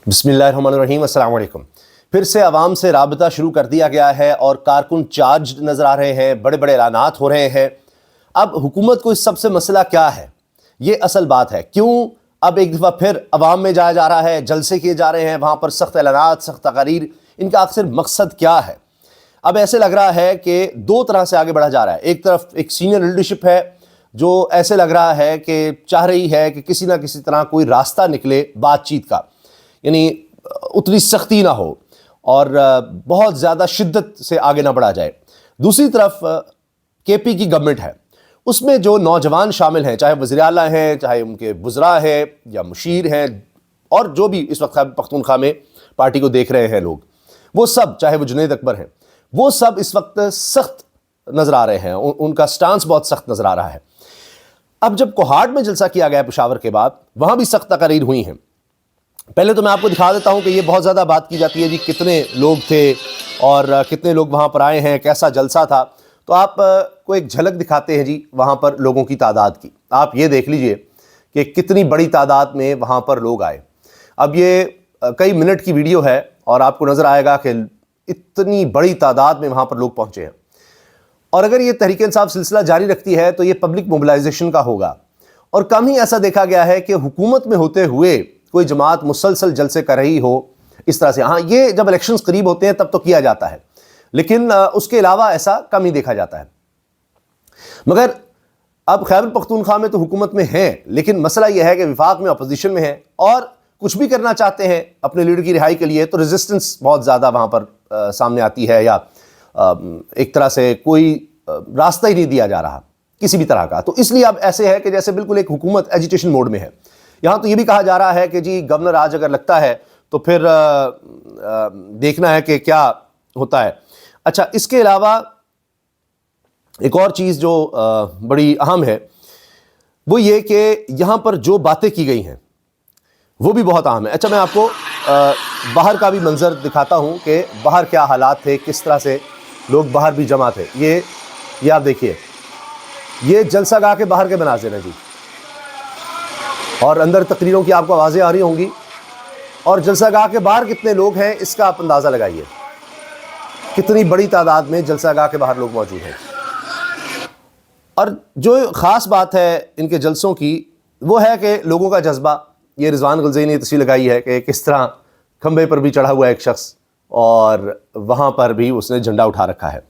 بسم اللہ الرحمن الرحیم، السلام علیکم۔ پھر سے عوام سے رابطہ شروع کر دیا گیا ہے اور کارکن چارج نظر آ رہے ہیں، بڑے بڑے اعلانات ہو رہے ہیں۔ اب حکومت کو اس سب سے مسئلہ کیا ہے؟ یہ اصل بات ہے، کیوں اب ایک دفعہ پھر عوام میں جایا جا رہا ہے، جلسے کیے جا رہے ہیں، وہاں پر سخت اعلانات، سخت تقاریر، ان کا آخر مقصد کیا ہے؟ اب ایسے لگ رہا ہے کہ دو طرح سے آگے بڑھا جا رہا ہے۔ ایک طرف ایک سینئر لیڈرشپ ہے جو ایسے لگ رہا ہے کہ چاہ رہی ہے کہ کسی نہ کسی طرح کوئی راستہ نکلے بات چیت کا، یعنی اتنی سختی نہ ہو اور بہت زیادہ شدت سے آگے نہ بڑھا جائے۔ دوسری طرف کے پی کی گورنمنٹ ہے، اس میں جو نوجوان شامل ہیں، چاہے وزیر اعلیٰ ہیں، چاہے ان کے وزراء ہیں یا مشیر ہیں، اور جو بھی اس وقت خیبر پختونخوا میں پارٹی کو دیکھ رہے ہیں لوگ، وہ سب، چاہے وہ جنید اکبر ہیں، وہ سب اس وقت سخت نظر آ رہے ہیں، ان کا سٹانس بہت سخت نظر آ رہا ہے۔ اب جب کوہاٹ میں جلسہ کیا گیا پشاور کے بعد، وہاں بھی سخت تقاریر ہوئی ہیں۔ پہلے تو میں آپ کو دکھا دیتا ہوں کہ یہ بہت زیادہ بات کی جاتی ہے جی کتنے لوگ تھے اور کتنے لوگ وہاں پر آئے ہیں، کیسا جلسہ تھا، تو آپ کو ایک جھلک دکھاتے ہیں جی وہاں پر لوگوں کی تعداد کی۔ آپ یہ دیکھ لیجئے کہ کتنی بڑی تعداد میں وہاں پر لوگ آئے۔ اب یہ کئی منٹ کی ویڈیو ہے اور آپ کو نظر آئے گا کہ اتنی بڑی تعداد میں وہاں پر لوگ پہنچے ہیں، اور اگر یہ تحریک انصاف سلسلہ جاری رکھتی ہے تو یہ پبلک موبلائزیشن کا ہوگا، اور کم ہی ایسا دیکھا گیا ہے کہ حکومت میں ہوتے ہوئے کوئی جماعت مسلسل جلسے کر رہی ہو اس طرح سے۔ ہاں، یہ جب الیکشنز قریب ہوتے ہیں تب تو کیا جاتا ہے، لیکن اس کے علاوہ ایسا کم ہی دیکھا جاتا ہے۔ مگر اب خیبر پختونخوا میں تو حکومت میں ہیں، لیکن مسئلہ یہ ہے کہ وفاق میں اپوزیشن میں ہیں اور کچھ بھی کرنا چاہتے ہیں اپنے لیڈر کی رہائی کے لیے تو ریزسٹنس بہت زیادہ وہاں پر سامنے آتی ہے، یا ایک طرح سے کوئی راستہ ہی نہیں دیا جا رہا کسی بھی طرح کا۔ تو اس لیے اب ایسے ہے کہ جیسے بالکل ایک حکومت ایجیٹیشن موڈ میں ہے۔ یہاں تو یہ بھی کہا جا رہا ہے کہ جی گورنر آج اگر لگتا ہے تو پھر دیکھنا ہے کہ کیا ہوتا ہے۔ اچھا، اس کے علاوہ ایک اور چیز جو بڑی اہم ہے وہ یہ کہ یہاں پر جو باتیں کی گئی ہیں وہ بھی بہت اہم ہے۔ اچھا، میں آپ کو باہر کا بھی منظر دکھاتا ہوں کہ باہر کیا حالات تھے، کس طرح سے لوگ باہر بھی جمع تھے۔ یہ آپ دیکھیے، یہ جلسہ گاہ کے باہر کے مناظر ہیں جی، اور اندر تقریروں کی آپ کو آوازیں آ رہی ہوں گی، اور جلسہ گاہ کے باہر کتنے لوگ ہیں اس کا آپ اندازہ لگائیے، کتنی بڑی تعداد میں جلسہ گاہ کے باہر لوگ موجود ہیں۔ اور جو خاص بات ہے ان کے جلسوں کی وہ ہے کہ لوگوں کا جذبہ۔ یہ رضوان غلزئی نے تصویر لگائی ہے کہ کس طرح کھمبے پر بھی چڑھا ہوا ہے ایک شخص اور وہاں پر بھی اس نے جھنڈا اٹھا رکھا ہے۔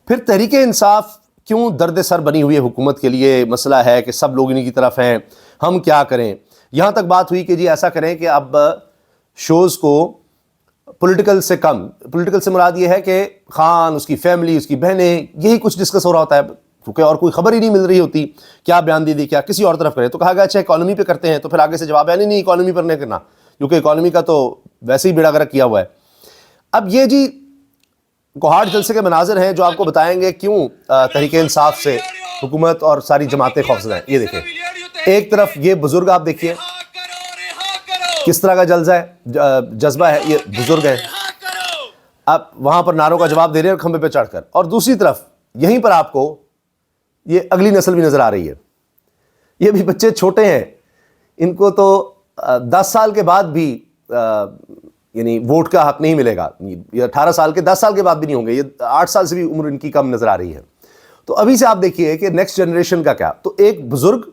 پھر تحریک انصاف کیوں درد سر بنی ہوئی ہے حکومت کے لیے؟ مسئلہ ہے کہ سب لوگ انہی کی طرف ہیں، ہم کیا کریں؟ یہاں تک بات ہوئی کہ جی ایسا کریں کہ اب شوز کو پولیٹیکل سے کم، پولیٹیکل سے مراد یہ ہے کہ خان، اس کی فیملی، اس کی بہنیں، یہی کچھ ڈسکس ہو رہا ہوتا ہے، کیونکہ اور کوئی خبر ہی نہیں مل رہی ہوتی، کیا بیان دے دی، کیا کسی اور طرف کرے۔ تو کہا گیا اچھا اکانومی پہ کرتے ہیں، تو پھر آگے سے جواب ہے نہیں اکانومی پر نہیں کرنا، کیونکہ اکانومی کا تو ویسے ہی بیڑا غرق کیا ہوا ہے۔ اب یہ جی کوہاٹ جلسے کے مناظر ہیں جو آپ کو بتائیں گے کیوں تحریک انصاف سے حکومت اور ساری جماعتیں خوفزدہ ہیں۔ یہ دیکھیں، ایک طرف یہ بزرگ، آپ دیکھیے کس طرح کا جذبہ ہے، یہ بزرگ ہیں، اب وہاں پر نعروں کا جواب دے رہے ہیں کھمبے پہ چڑھ کر، اور دوسری طرف یہیں پر آپ کو یہ اگلی نسل بھی نظر آ رہی ہے۔ یہ بھی بچے چھوٹے ہیں، ان کو تو 10 سال کے بعد بھی یعنی ووٹ کا حق نہیں ملے گا، یہ 18 سال کے 10 سال کے بعد بھی نہیں ہوں گے، یہ 8 سال سے بھی عمر ان کی کم نظر آ رہی ہے۔ تو ابھی سے آپ دیکھیے کہ نیکسٹ جنریشن کا کیا، تو ایک بزرگ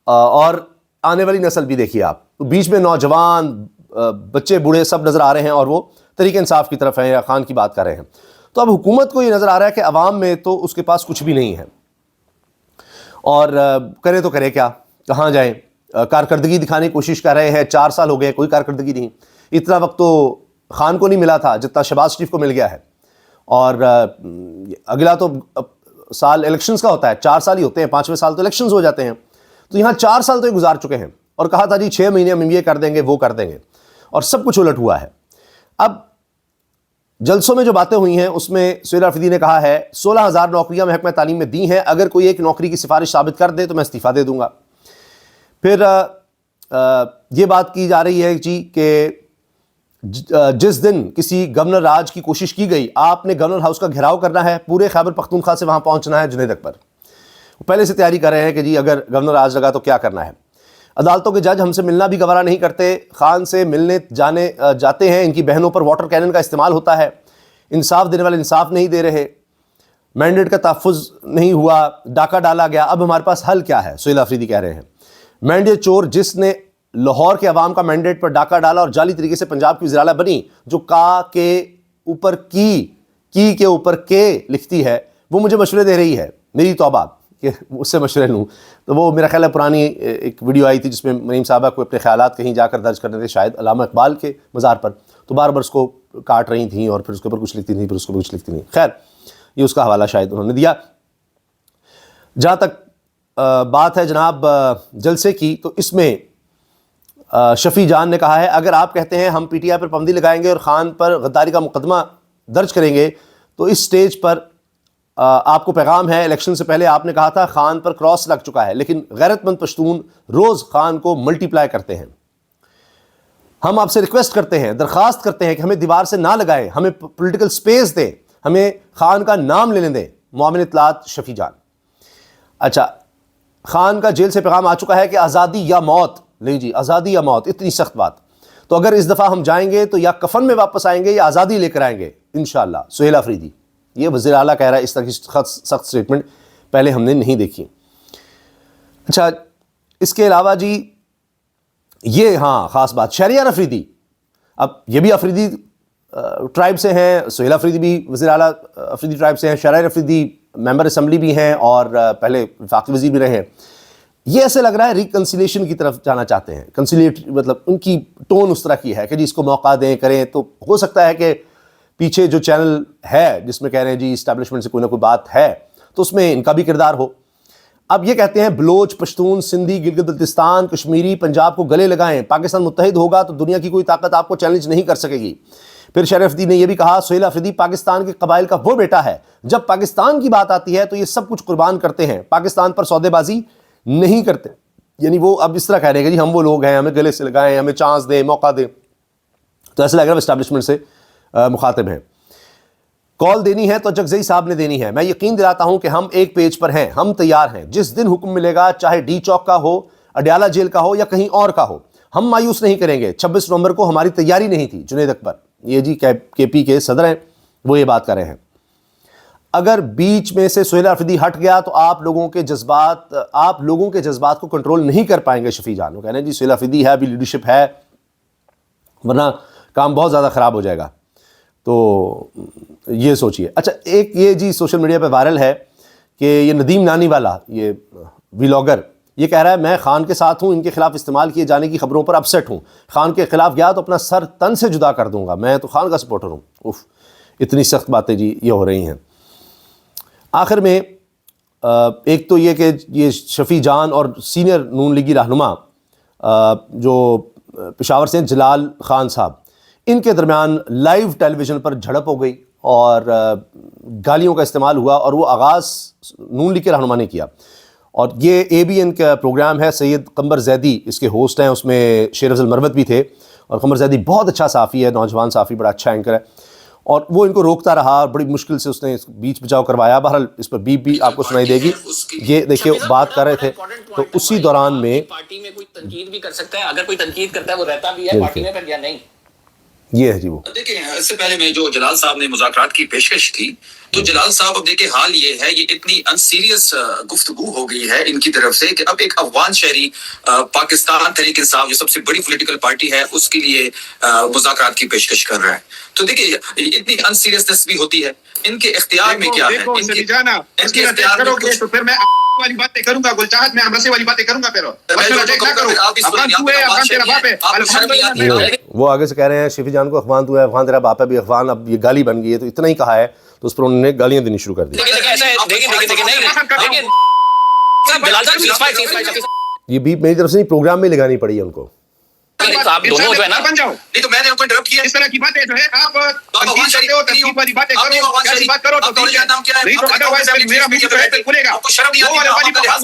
اور آنے والی نسل بھی دیکھیے آپ، بیچ میں نوجوان، بچے، بوڑھے سب نظر آ رہے ہیں، اور وہ تحریک انصاف کی طرف ہیں یا خان کی بات کر رہے ہیں۔ تو اب حکومت کو یہ نظر آ رہا ہے کہ عوام میں تو اس کے پاس کچھ بھی نہیں ہے، اور کرے تو کرے کیا، کہاں جائیں؟ کارکردگی دکھانے کی کوشش کر رہے ہیں، 4 سال ہو گئے کوئی کارکردگی نہیں۔ اتنا وقت تو خان کو نہیں ملا تھا جتنا شہباز شریف کو مل گیا ہے، اور اگلا تو سال الیکشنز کا ہوتا ہے، 4 سال ہی ہوتے ہیں، 5ویں سال تو الیکشنز ہو جاتے ہیں۔ تو یہاں 4 سال تو یہ گزار چکے ہیں، اور کہا تھا جی 6 مہینے ہم یہ کر دیں گے، وہ کر دیں گے، اور سب کچھ الٹ ہوا ہے۔ اب جلسوں میں جو باتیں ہوئی ہیں اس میں سہیل رافدی نے کہا ہے 16,000 نوکریاں محکمہ تعلیم میں دی ہیں، اگر کوئی ایک نوکری کی سفارش ثابت کر دے تو میں استعفیٰ دے دوں گا۔ پھر یہ بات کی جا رہی ہے جی کہ جس دن کسی گورنر راج کی کوشش کی گئی، آپ نے گورنر ہاؤس کا گھیراؤ کرنا ہے، پورے خیبر پختونخوا سے وہاں پہنچنا ہے جنید اکبر۔ پہلے سے تیاری کر رہے ہیں کہ جی اگر گورنر راج لگا تو کیا کرنا ہے۔ عدالتوں کے جج ہم سے ملنا بھی گوارا نہیں کرتے، خان سے ملنے جاتے ہیں، ان کی بہنوں پر واٹر کینن کا استعمال ہوتا ہے، انصاف دینے والے انصاف نہیں دے رہے، مینڈیٹ کا تحفظ نہیں ہوا، ڈاکہ ڈالا گیا، اب ہمارے پاس حل کیا ہے؟ سہیل آفریدی کہہ رہے ہیں مینڈیٹ چور جس نے لاہور کے عوام کا مینڈیٹ پر ڈاکہ ڈالا اور جعلی طریقے سے پنجاب کی وزیر اعلیٰ بنی، جو کا کے اوپر کی کے اوپر کے لکھتی ہے، وہ مجھے مشورے دے رہی ہے، میری توبہ کہ اس سے مشورے لوں۔ تو وہ میرا خیال ہے پرانی ایک ویڈیو آئی تھی جس میں مریم صاحبہ کو اپنے خیالات کہیں جا کر درج کرنے تھے، شاید علامہ اقبال کے مزار پر، تو بار بار اس کو کاٹ رہی تھیں اور پھر اس کے اوپر کچھ لکھتی تھیں، پھر اس کے اوپر کچھ لکھتی تھیں۔ خیر یہ اس کا حوالہ شاید انہوں نے دیا۔ جہاں تک بات ہے جناب جلسے کی، تو اس میں شفیع جان نے کہا ہے اگر آپ کہتے ہیں ہم پی ٹی آئی پر پابندی لگائیں گے اور خان پر غداری کا مقدمہ درج کریں گے، تو اس سٹیج پر آپ کو پیغام ہے، الیکشن سے پہلے آپ نے کہا تھا خان پر کراس لگ چکا ہے، لیکن غیرت مند پشتون روز خان کو ملٹی پلائی کرتے ہیں۔ ہم آپ سے ریکویسٹ کرتے ہیں، درخواست کرتے ہیں کہ ہمیں دیوار سے نہ لگائیں، ہمیں پولیٹیکل سپیس دیں، ہمیں خان کا نام لینے دیں۔ معاون اطلاعات شفیع جان۔ اچھا، خان کا جیل سے پیغام آ چکا ہے کہ آزادی یا موت، نہیں جی آزادی یا موت، اتنی سخت بات۔ تو اگر اس دفعہ ہم جائیں گے تو یا کفن میں واپس آئیں گے یا آزادی لے کر آئیں گے انشاءاللہ۔ سہیل آفریدی، یہ وزیر اعلیٰ کہہ رہا ہے، اس طرح کی سخت سٹیٹمنٹ پہلے ہم نے نہیں دیکھی۔ اچھا اس کے علاوہ جی یہ ہاں خاص بات، شہریار افریدی، اب یہ بھی افریدی ٹرائب سے ہیں، سہیل آفریدی بھی وزیر اعلیٰ افریدی ٹرائب سے ہیں، شہریار افریدی ممبر اسمبلی بھی ہیں اور پہلے وفاقی وزیر بھی رہے ہیں۔ یہ ایسے لگ رہا ہے ریکنسیلیشن کی طرف جانا چاہتے ہیں، کنسیلیٹ مطلب ان کی ٹون اس طرح کی ہے کہ جی اس کو موقع دیں کریں، تو ہو سکتا ہے کہ پیچھے جو چینل ہے جس میں کہہ رہے ہیں جی اسٹیبلشمنٹ سے کوئی نہ کوئی بات ہے، تو اس میں ان کا بھی کردار ہو۔ اب یہ کہتے ہیں بلوچ، پشتون، سندھی، گلگت بلتستان، کشمیری، پنجاب کو گلے لگائیں، پاکستان متحد ہوگا تو دنیا کی کوئی طاقت آپ کو چیلنج نہیں کر سکے گی۔ پھر شریف افریدی نے یہ بھی کہا سہیل افریدی پاکستان کے قبائل کا وہ بیٹا ہے، جب پاکستان کی بات آتی ہے تو یہ سب کچھ قربان کرتے ہیں، پاکستان پر سودے بازی نہیں کرتے۔ یعنی وہ اب اس طرح کہہ رہے ہیں کہ جی ہم وہ لوگ ہیں، ہمیں گلے سے لگائیں، ہمیں چانس دیں، موقع دیں، تو ایسا لگ رہا ہے اسٹیبلشمنٹ سے مخاطب ہیں۔ کال دینی ہے تو جگزئی صاحب نے دینی ہے، میں یقین دلاتا ہوں کہ ہم ایک پیج پر ہیں، ہم تیار ہیں، جس دن حکم ملے گا چاہے ڈی چوک کا ہو، اڈیالہ جیل کا ہو یا کہیں اور کا ہو، ہم مایوس نہیں کریں گے۔ 26 نومبر کو ہماری تیاری نہیں تھی۔ جنید اکبر، یہ جی کے پی کے صدر ہیں، وہ یہ بات کر رہے ہیں۔ اگر بیچ میں سے سہیل آفریدی ہٹ گیا تو آپ لوگوں کے جذبات کو کنٹرول نہیں کر پائیں گے۔ شفیع جان وہ کہہ رہے ہیں جی سہیل آفریدی ہے، ابھی لیڈرشپ ہے، ورنہ کام بہت زیادہ خراب ہو جائے گا۔ تو یہ سوچئے۔ اچھا ایک یہ جی سوشل میڈیا پہ وائرل ہے کہ یہ ندیم نانی والا، یہ ویلاگر، یہ کہہ رہا ہے میں خان کے ساتھ ہوں، ان کے خلاف استعمال کیے جانے کی خبروں پر اپسیٹ ہوں، خان کے خلاف گیا تو اپنا سر تن سے جدا کر دوں گا، میں تو خان کا سپورٹر ہوں۔ اف، اتنی سخت باتیں جی یہ ہو رہی ہیں۔ آخر میں ایک تو یہ کہ یہ شفیع جان اور سینئر نون لیگی رہنما جو پشاور سے ہیں جلال خان صاحب، ان کے درمیان لائیو ٹیلی ویژن پر جھڑپ ہو گئی اور گالیوں کا استعمال ہوا، اور وہ آغاز نون لیگ کے رہنما نے کیا۔ اور یہ اے بی این کا پروگرام ہے، سید قمر زیدی اس کے ہوسٹ ہیں، اس میں شیر افضل مروت بھی تھے، اور قمر زیدی بہت اچھا صحافی ہے، نوجوان صحافی، بڑا اچھا اینکر ہے، اور وہ ان کو روکتا رہا، بڑی مشکل سے اس نے بیچ بچاؤ کروایا۔ بہرحال اس پر بیپ بھی آپ کو سنائی دے گی۔ یہ دیکھیے بات کر رہے تھے تو اسی دوران میں پارٹی میں کوئی تنقید بھی کر سکتا ہے، اگر کوئی تنقید کرتا ہے وہ رہتا بھی ہے پارٹی میں پھر یا نہیں۔ یہ ہے جی وہ دیکھیں اس سے پہلے میں جو جلال صاحب نے مذاکرات کی پیشکش تھی، تو جلال صاحب اب دیکھیں حال یہ ہے، یہ اتنی ان سیریس گفتگو ہو گئی ہے ان کی طرف سے کہ اب ایک افغان شہری پاکستان تحریک انصاف جو سب سے بڑی پولیٹیکل پارٹی ہے اس کے لیے مذاکرات کی پیشکش کر رہا ہے۔ تو دیکھیں اتنی ان سیریسنس بھی ہوتی ہے، ان کے اختیار میں کیا ہے، ان کے اختیار میں تو پھر میں والی باتیں کروں گا، گلچاہت میں امرسی والی باتیں کروں گا، پھر وہ آگے سے کہہ رہے ہیں شفیع جان کو افغان تو ہے، افغان تیرا باپ ہے بھی افغان، اب یہ گالی بن گئی ہے، تو اتنا ہی کہا ہے تو اس پر انہوں نے گالیاں دینی شروع کر دی۔ یہ بھی میری طرف سے نہیں، پروگرام میں لگانی پڑی ہے ان کو۔ آپ دونوں جو ہے نا بن جاؤ، نہیں تو میں نے ان کو انٹرپٹ کیا، اس طرح کی باتیں جو ہے آپ تنقید کرتے ہو، تنقید والی باتیں کرو، کیسی بات کرو تو نہیں تو ادروائز میرا منہ جو ہے پھر کھلے گا، وہ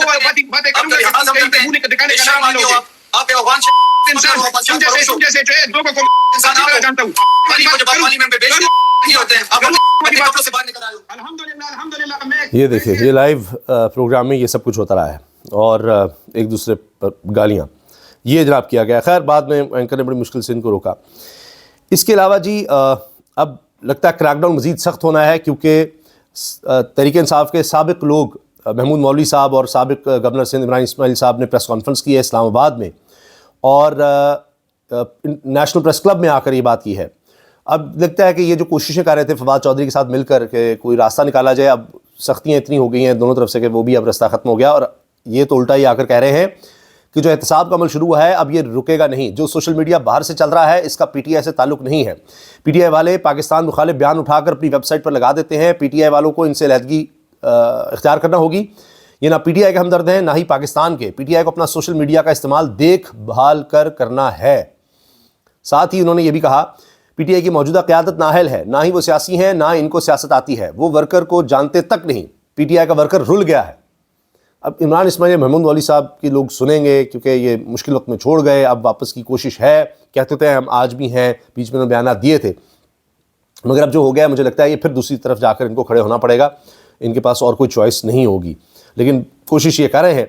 والی باتیں کروں گا، منہ دکھانے کا نام نہیں لو گے آپ افغان تم جیسے جو ہے لوگوں کو انسان جانتا ہوں، پارلیمنٹ میں بیچ نہیں ہوتے ہیں، آپ باتوں سے باہر نکل آئے ہو۔ الحمدللہ یہ دیکھیں یہ لائیو پروگرام میں یہ سب کچھ ہوتا رہا ہے، اور ایک دوسرے پر گالیاں۔ یہ جناب کیا گیا. خیر بعد میں اینکر نے بڑی مشکل سے ان کو روکا. اس کے علاوہ جی اب لگتا ہے کریک ڈاؤن مزید سخت ہونا ہے، کیونکہ تحریک انصاف کے سابق لوگ محمود مولوی صاحب اور سابق گورنر سندھ عمران اسماعیل صاحب نے پریس کانفرنس کی ہے اسلام آباد میں، اور نیشنل پریس کلب میں آ کر یہ بات کی ہے. اب لگتا ہے کہ یہ جو کوششیں کر رہے تھے فواد چودھری کے ساتھ مل کر کہ کوئی راستہ نکالا جائے، اب سختیاں اتنی ہو گئی ہیں دونوں طرف سے کہ وہ بھی اب راستہ ختم ہو گیا، اور یہ تو الٹا ہی آ کر کہہ رہے ہیں کہ جو احتساب کا عمل شروع ہوا ہے اب یہ رکے گا نہیں. جو سوشل میڈیا باہر سے چل رہا ہے اس کا پی ٹی آئی سے تعلق نہیں ہے. پی ٹی آئی والے پاکستان مخالف بیان اٹھا کر اپنی ویب سائٹ پر لگا دیتے ہیں. پی ٹی آئی والوں کو ان سے علیحدگی اختیار کرنا ہوگی. یہ نہ پی ٹی آئی کے ہمدرد ہیں نہ ہی پاکستان کے. پی ٹی آئی کو اپنا سوشل میڈیا کا استعمال دیکھ بھال کر کرنا ہے. ساتھ ہی انہوں نے یہ بھی کہا پی ٹی آئی کی موجودہ قیادت نااہل ہے، نہ ہی وہ سیاسی ہیں نہ ان کو سیاست آتی ہے، وہ ورکر کو جانتے تک نہیں. پی ٹی آئی کا ورکر رل گیا ہے. اب عمران اسماعیل محمود مولوی صاحب کی لوگ سنیں گے کیونکہ یہ مشکل وقت میں چھوڑ گئے، اب واپس کی کوشش ہے، کہتے تھے ہم آج بھی ہیں، بیچ میں بیانات دیے تھے، مگر اب جو ہو گیا مجھے لگتا ہے یہ پھر دوسری طرف جا کر ان کو کھڑے ہونا پڑے گا. ان کے پاس اور کوئی چوائس نہیں ہوگی. لیکن کوشش یہ کر رہے ہیں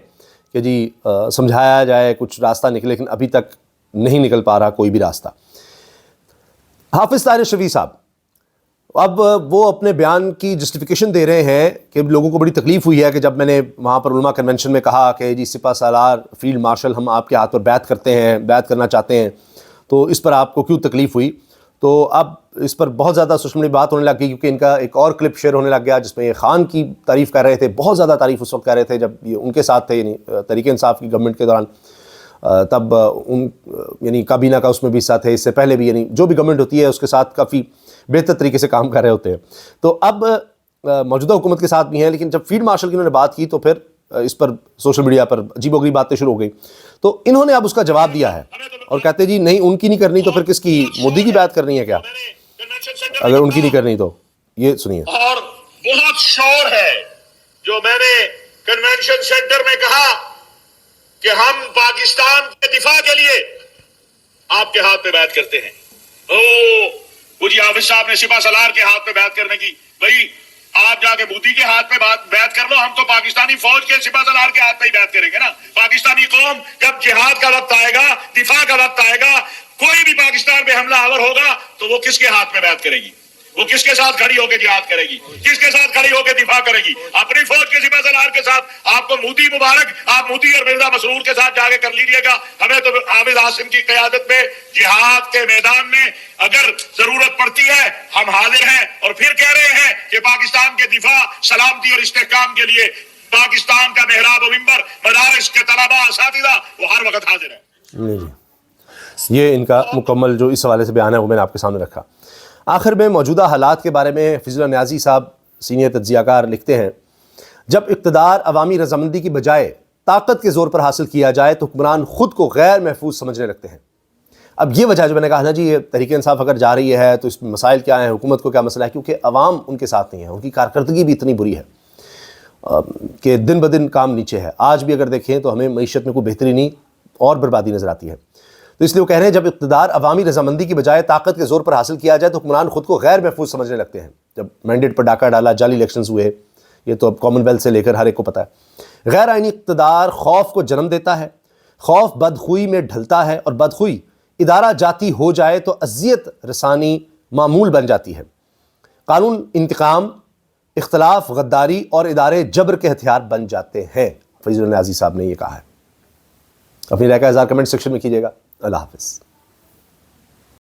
کہ جی سمجھایا جائے، کچھ راستہ نکلے، لیکن ابھی تک نہیں نکل پا رہا کوئی بھی راستہ. حافظ طاہر الشفیع صاحب اب وہ اپنے بیان کی جسٹیفیکیشن دے رہے ہیں کہ لوگوں کو بڑی تکلیف ہوئی ہے کہ جب میں نے وہاں پر علماء کنونشن میں کہا کہ جی سپہ سالار فیلڈ مارشل ہم آپ کے ہاتھ پر بیعت کرتے ہیں، بیعت کرنا چاہتے ہیں، تو اس پر آپ کو کیوں تکلیف ہوئی. تو اب اس پر بہت زیادہ سوشل میڈیا بات ہونے لگ گئی، کیونکہ ان کا ایک اور کلپ شیئر ہونے لگ گیا جس میں یہ خان کی تعریف کر رہے تھے. بہت زیادہ تعریف اس وقت کر رہے تھے جب یہ ان کے ساتھ تھے، یعنی تحریک انصاف کی گورنمنٹ کے دوران. تب ان یعنی کابینہ کا اس میں بھی حصہ تھے، اس سے پہلے بھی، یعنی جو بھی گورنمنٹ ہوتی ہے اس کے ساتھ کافی بہتر طریقے سے کام کر رہے ہوتے ہیں. تو اب موجودہ حکومت کے ساتھ بھی ہیں، لیکن جب فیلڈ مارشل کی انہوں نے بات کی تو پھر اس پر سوشل میڈیا پر عجیب و غریب باتیں شروع ہو گئی. تو انہوں نے اب اس کا جواب دیا ہے اور کہتے جی نہیں ان کی نہیں کرنی تو پھر کس کی، مودی کی بات کرنی ہے کیا اگر ان کی نہیں کرنی تو. یہ سنیے. اور بہت شور ہے جو میں نے کنونشن سینٹر میں کہا کہ ہم پاکستان کے دفاع کے لیے آپ کے ہاتھ پہ بیعت کرتے ہیں. وہ جی حافظ صاحب نے سپہ سالار کے ہاتھ پہ بیعت کرنے کی، بھائی آپ جا کے مودی کے ہاتھ پہ بیعت کر لو، ہم تو پاکستانی فوج کے سپہ سالار کے ہاتھ پہ ہی بیعت کریں گے نا. پاکستانی قوم جب جہاد کا وقت آئے گا، دفاع کا وقت آئے گا، کوئی بھی پاکستان پہ حملہ آور ہوگا تو وہ کس کے ہاتھ پہ بیعت کرے گی؟ وہ کس کے ساتھ کھڑی ہو کے جہاد کرے گی؟ کس کے ساتھ کھڑی ہو کے دفاع کرے گی؟ اپنی فوج کے سپہ سالار کے ساتھ. آپ کو مودی مبارک، آپ مودی اور مرزا مسرور کے ساتھ جا کے کر لیجیے گا. ہمیں تو حافظ عاصم کی قیادت میں جہاد کے میدان میں اگر ضرورت پڑتی ہے ہم حاضر ہیں، اور پھر کہہ رہے ہیں کہ پاکستان کے دفاع، سلامتی اور استحکام کے لیے پاکستان کا محراب و منبر، مدارس کے طلباء، اساتذہ وہ ہر وقت حاضر ہیں. یہ ان کا مکمل جو اس حوالے سے بیان ہے وہ میں نے آپ کے سامنے رکھا. آخر میں موجودہ حالات کے بارے میں فضل نیازی صاحب سینئر تجزیہ کار لکھتے ہیں جب اقتدار عوامی رضامندی کی بجائے طاقت کے زور پر حاصل کیا جائے تو حکمران خود کو غیر محفوظ سمجھنے لگتے ہیں. اب یہ وجہ جو میں نے کہا نا جی یہ تحریک انصاف اگر جا رہی ہے تو اس میں مسائل کیا ہیں، حکومت کو کیا مسئلہ ہے، کیونکہ عوام ان کے ساتھ نہیں ہے، ان کی کارکردگی بھی اتنی بری ہے کہ دن بدن کام نیچے ہے. آج بھی اگر دیکھیں تو ہمیں معیشت میں کوئی بہتری نہیں اور بربادی نظر آتی ہے. تو اس لیے وہ کہہ رہے ہیں جب اقتدار عوامی رضامندی کی بجائے طاقت کے زور پر حاصل کیا جائے تو حکمران خود کو غیر محفوظ سمجھنے لگتے ہیں. جب مینڈیٹ پر ڈاکہ ڈالا، جعلی الیکشنز ہوئے، یہ تو اب کامن ویلتھ سے لے کر ہر ایک کو پتہ ہے. غیر آئینی اقتدار خوف کو جنم دیتا ہے، خوف بدخوئی میں ڈھلتا ہے، اور بدخوئی ادارہ جاتی ہو جائے تو اذیت رسانی معمول بن جاتی ہے. قانون انتقام، اختلاف، غداری اور ادارے جبر کے ہتھیار بن جاتے ہیں. فضل نیازی صاحب نے یہ کہا ہے. اپنی رائے کا اظہار کمنٹ سیکشن میں کیجیے گا. اللہ حافظ.